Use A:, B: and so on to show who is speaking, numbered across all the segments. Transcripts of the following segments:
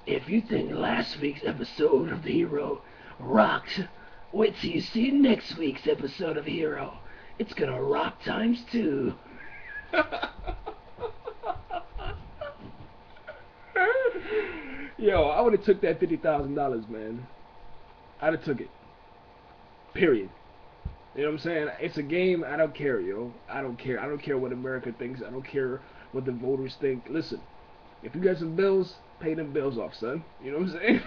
A: If you think last week's episode of The Hero rocked, wait till you see next week's episode of Hero. It's gonna rock times two. Yo, I would have took that $50,000, man. I'd have took it. Period. You know what I'm saying? It's a game. I don't care, yo. I don't care. I don't care what America thinks. I don't care what the voters think. Listen, if you got some bills, pay them bills off, son. You know what I'm saying?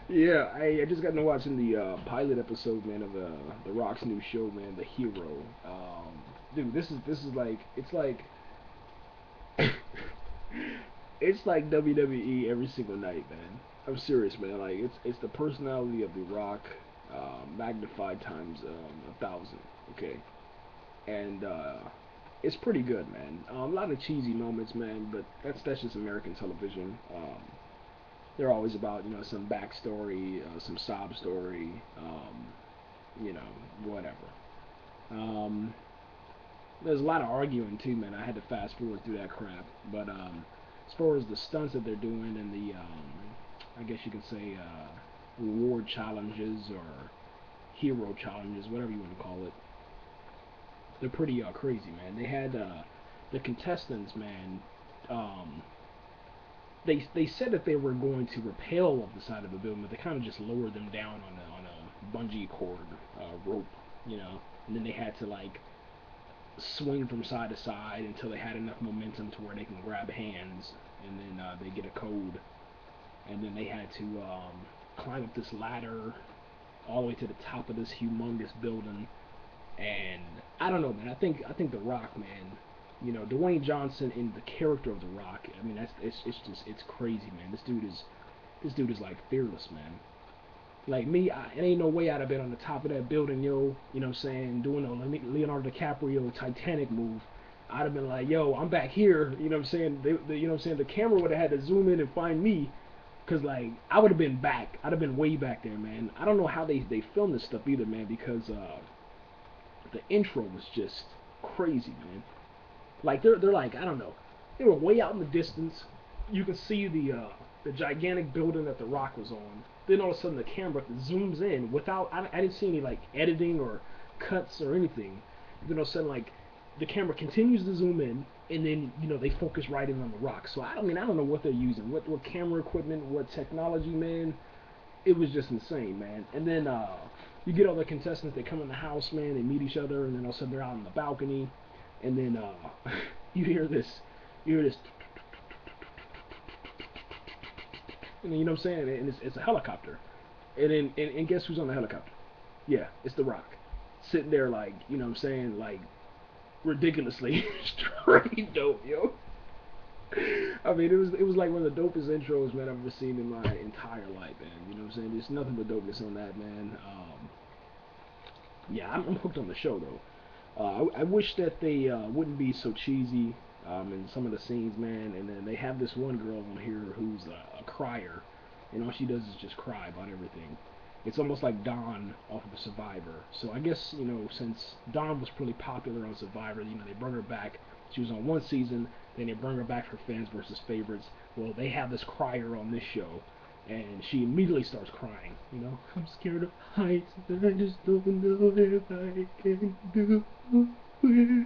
A: Yeah, I just got to watching the pilot episode, man, of the Rock's new show, man, The Hero. Dude, this is like it's like WWE every single night, man. I'm serious, man. Like it's the personality of The Rock, magnified times 1,000. Okay, and it's pretty good, man. A lot of cheesy moments, man, but that's just American television. They're always about some backstory, some sob story, whatever. Um, there's a lot of arguing too, man. I had to fast forward through that crap, but as far as the stunts that they're doing and the I guess you could say reward challenges or hero challenges, whatever you want to call it, they're pretty crazy, man. They had the contestants, man. Um, they said that they were going to rappel off the side of the building, but they kind of just lowered them down on a bungee cord rope, and then they had to like swing from side to side until they had enough momentum to where they can grab hands, and then they get a code, and then they had to climb up this ladder all the way to the top of this humongous building. And I don't know, man. I think The Rock, man. Dwayne Johnson in the character of The Rock. I mean, it's crazy, man. This dude is like fearless, man. Like me, it ain't no way I'd have been on the top of that building, yo. You know what I'm saying? Doing a Leonardo DiCaprio Titanic move. I'd have been like, yo, I'm back here. You know what I'm saying? You know what I'm saying? The camera would have had to zoom in and find me. Cause like I would have been back. I'd have been way back there, man. I don't know how they filmed this stuff either, man. Because the intro was just crazy, man. Like they're like, I don't know, they were way out in the distance. You can see the gigantic building that The Rock was on. Then all of a sudden the camera zooms in without I didn't see any like editing or cuts or anything. Then all of a sudden like the camera continues to zoom in, and then they focus right in on The Rock. So I don't know what they're using, what camera equipment, what technology, man. It was just insane, man. And then you get all the contestants. They come in the house, man. They meet each other, and then all of a sudden they're out on the balcony, and then you hear this, and then, you know what I'm saying? And it's a helicopter, and then and guess who's on the helicopter? Yeah, it's The Rock, sitting there like what I'm saying, like ridiculously straight dope, yo. I mean, it was like one of the dopest intros, man, I've ever seen in my entire life, man. You know what I'm saying? There's nothing but dopeness on that, man. Yeah, I'm hooked on the show, though. I wish that they wouldn't be so cheesy in some of the scenes, man. And then they have this one girl on here who's a crier, and all she does is just cry about everything. It's almost like Dawn off of Survivor. So I guess, since Dawn was pretty popular on Survivor, they brought her back. She was on one season, then they bring her back for fans versus favorites. Well, they have this crier on this show, and she immediately starts crying. I'm scared of heights, and I just don't know if I can do it.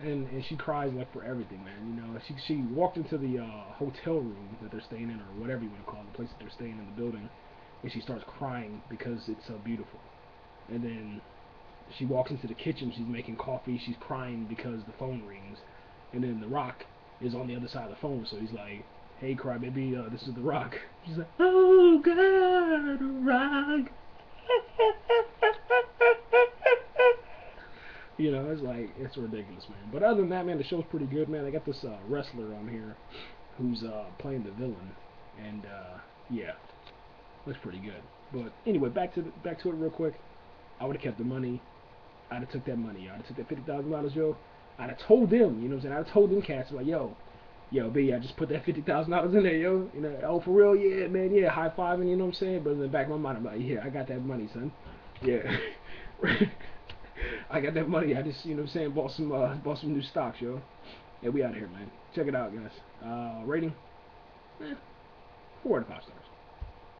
A: And she cries like for everything, man. She walked into the hotel room that they're staying in, or whatever you want to call it, the place that they're staying in, the building, and she starts crying because it's so beautiful. And then she walks into the kitchen, she's making coffee, she's crying because the phone rings, and then The Rock is on the other side of the phone, so he's like, "Hey, crybaby, this is The Rock." She's like, "Oh God, Rock." It's like, it's ridiculous, man. But other than that, man, the show's pretty good, man. They got this wrestler on here who's playing the villain, and yeah, looks pretty good. But anyway, back to it real quick. I would have kept the money. I'd have took that money. I'd have took that $50,000, yo. I'd have told them, you know what I'm saying? I'd have told them cats, like, yo, B, I just put that $50,000 in there, yo. Oh, for real, yeah, man, yeah, high fiving, you know what I'm saying? But in the back of my mind, I'm like, yeah, I got that money, son. Yeah. I got that money. I just, you know what I'm saying, bought some new stocks, yo. Yeah, we out here, man. Check it out, guys. Rating? Eh, 4 out of 5 stars.